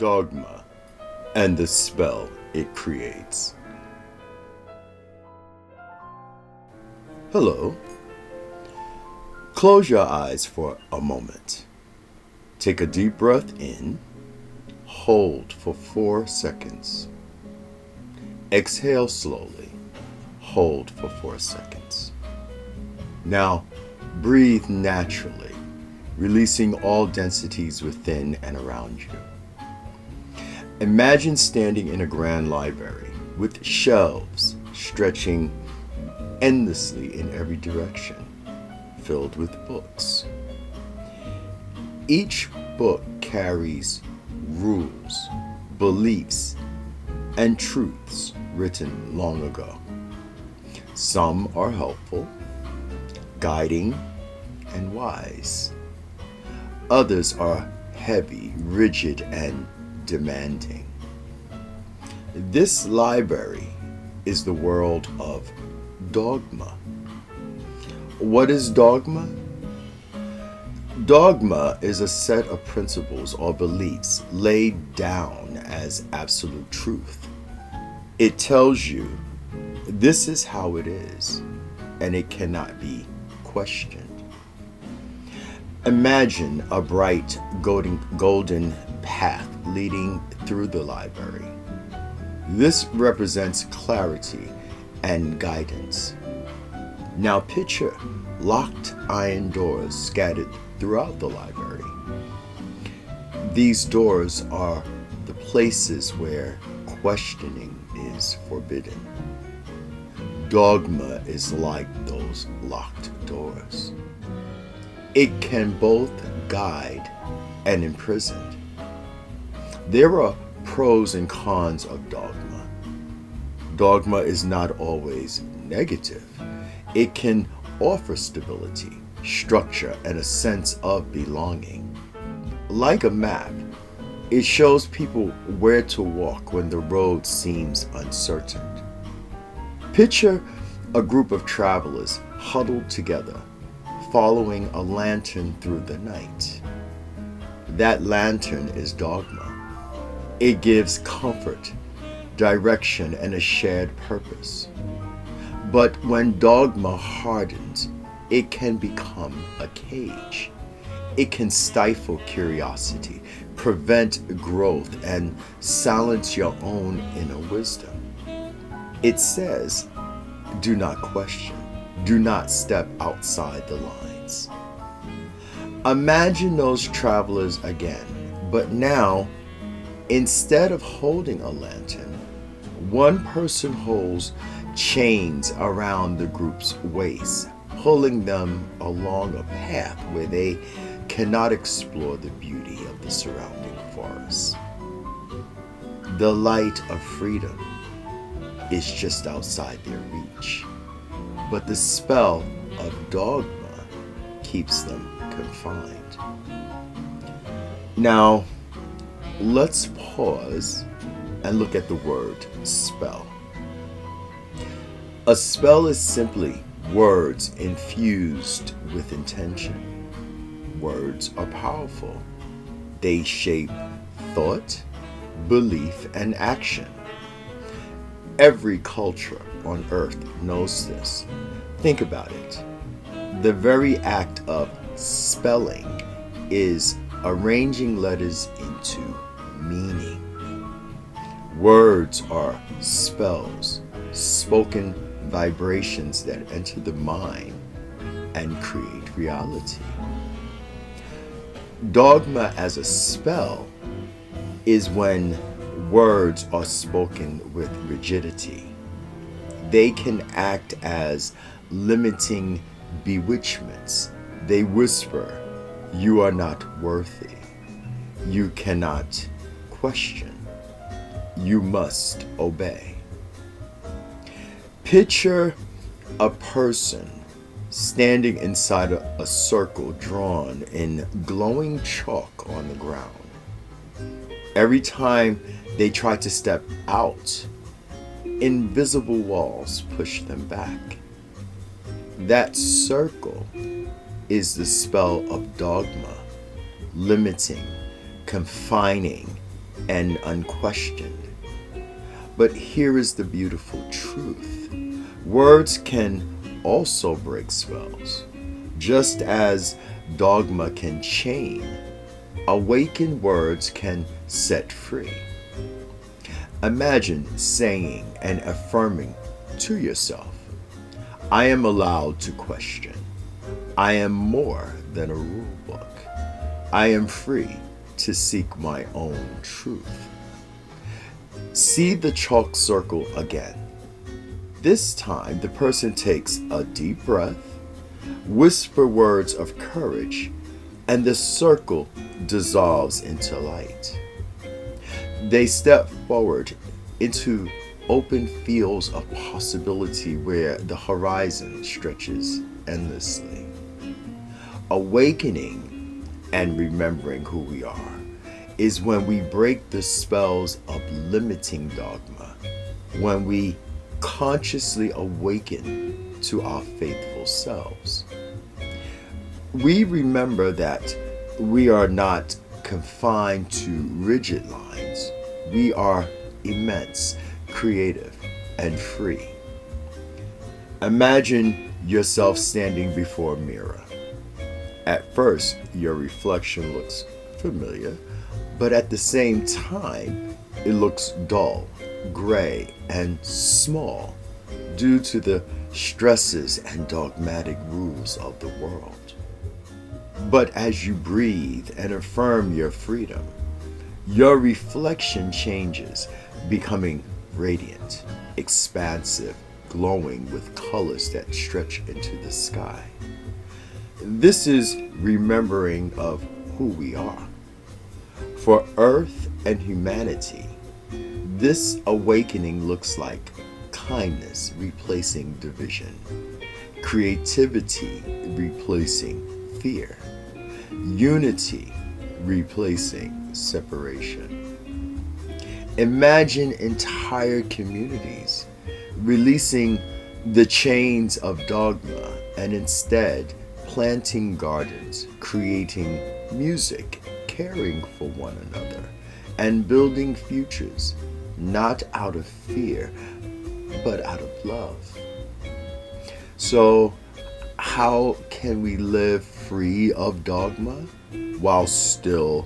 Dogma and the spell it creates. Hello. Close your eyes for a moment. Take a deep breath in. Hold for 4 seconds. Exhale slowly. Hold for 4 seconds. Now, breathe naturally, releasing all densities within and around you. Imagine standing in a grand library with shelves stretching endlessly in every direction, filled with books. Each book carries rules, beliefs, and truths written long ago. Some are helpful, guiding, and wise. Others are heavy, rigid, and demanding. This library is the world of Dogma. What is dogma? Dogma is a set of principles or beliefs laid down as absolute truth. It tells you this is how it is, and it cannot be questioned. Imagine a bright golden path leading through the library. This represents clarity and guidance. Now picture locked iron doors scattered throughout the library. These doors are the places where questioning is forbidden. Dogma is like those locked doors. It can both guide and imprison. There are pros and cons of dogma. Dogma is not always negative. It can offer stability, structure, and a sense of belonging. Like a map, it shows people where to walk when the road seems uncertain. Picture a group of travelers huddled together, following a lantern through the night. That lantern is dogma. It gives comfort, direction, and a shared purpose. But when dogma hardens, it can become a cage. It can stifle curiosity, prevent growth, and silence your own inner wisdom. It says, do not question, do not step outside the lines. Imagine those travelers again, but now, instead of holding a lantern, one person holds chains around the group's waist, pulling them along a path where they cannot explore the beauty of the surrounding forest. The light of freedom is just outside their reach, but the spell of dogma keeps them confined. Now, let's pause and look at the word spell. A spell is simply words infused with intention. Words are powerful. They shape thought, belief, and action. Every culture on earth knows this. Think about it. The very act of spelling is arranging letters into meaning. Words are spells, spoken vibrations that enter the mind and create reality. Dogma as a spell is when words are spoken with rigidity. They can act as limiting bewitchments. They whisper, you are not worthy. You cannot question. You must obey. Picture a person standing inside a circle drawn in glowing chalk on the ground. Every time they try to step out, invisible walls push them back. That circle is the spell of dogma, limiting, confining, and unquestioned. But here is the beautiful truth. Words can also break spells. Just as dogma can chain, awakened words can set free. Imagine saying and affirming to yourself, I am allowed to question. I am more than a rule book. I am free to seek my own truth. See the chalk circle again. This time, the person takes a deep breath, whisper words of courage, and the circle dissolves into light. They step forward into open fields of possibility where the horizon stretches endlessly. Awakening and remembering who we are is when we break the spells of limiting dogma, when we consciously awaken to our faithful selves. We remember that we are not confined to rigid lines. We are immense, creative, and free. Imagine yourself standing before a mirror. At first, your reflection looks familiar, but at the same time, it looks dull, gray, and small due to the stresses and dogmatic rules of the world. But as you breathe and affirm your freedom, your reflection changes, becoming radiant, expansive, glowing with colors that stretch into the sky. This is remembering of who we are. For Earth and humanity, this awakening looks like kindness replacing division, creativity replacing fear, unity replacing separation. Imagine entire communities releasing the chains of dogma and instead planting gardens, creating music, caring for one another, and building futures, not out of fear, but out of love. So, how can we live free of dogma while still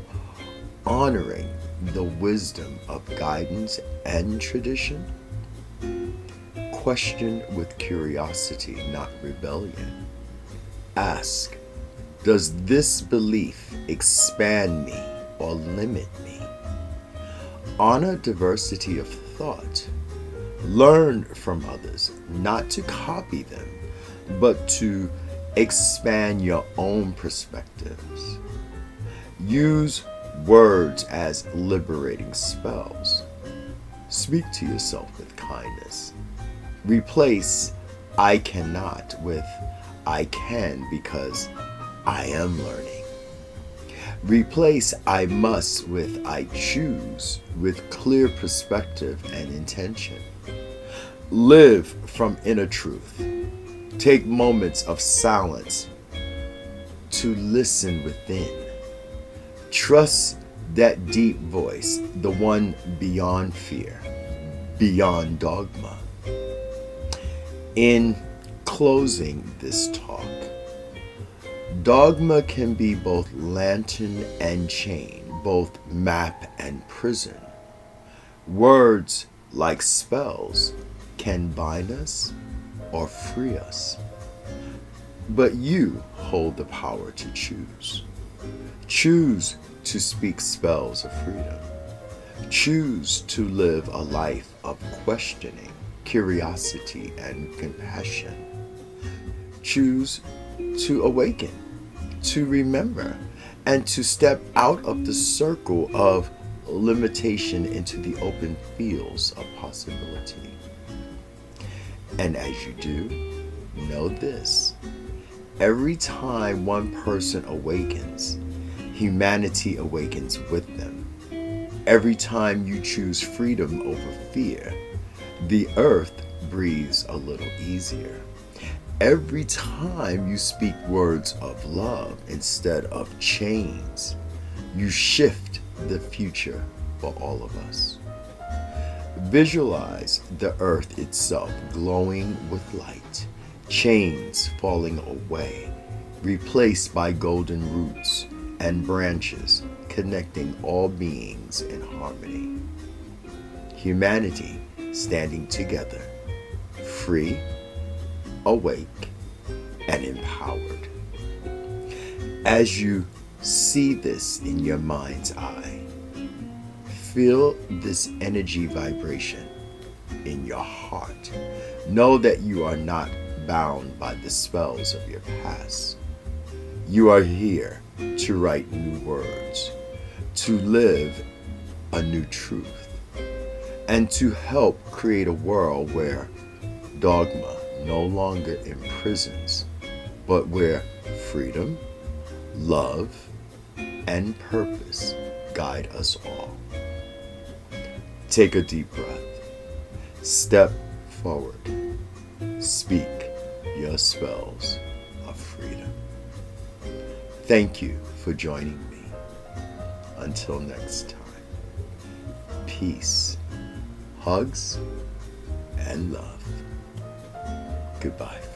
honoring the wisdom of guidance and tradition? Question with curiosity, not rebellion. Ask, does this belief expand me or limit me? Honor diversity of thought. Learn from others, not to copy them, but to expand your own perspectives. Use words as liberating spells. Speak to yourself with kindness. Replace I cannot with I can because I am learning. Replace I must with I choose with clear perspective and intention. Live from inner truth. Take moments of silence to listen within. Trust that deep voice, the one beyond fear, beyond dogma. In closing this talk, dogma can be both lantern and chain, both map and prison. Words, like spells, can bind us or free us. But you hold the power to choose. Choose to speak spells of freedom. Choose to live a life of questioning, curiosity, and compassion. Choose to awaken, to remember, and to step out of the circle of limitation into the open fields of possibility. And as you do, know this: every time one person awakens, humanity awakens with them. Every time you choose freedom over fear, the earth breathes a little easier. Every time you speak words of love instead of chains, you shift the future for all of us. Visualize the earth itself glowing with light, chains falling away, replaced by golden roots and branches connecting all beings in harmony. Humanity standing together, free, awake, and empowered. As you see this in your mind's eye, feel this energy vibration in your heart. Know that you are not bound by the spells of your past. You are here to write new words, to live a new truth, and to help create a world where dogma no longer imprisons, but where freedom, love, and purpose guide us all. Take a deep breath. Step forward. Speak your spells of freedom. Thank you for joining me. Until next time, peace, hugs, and love. Goodbye.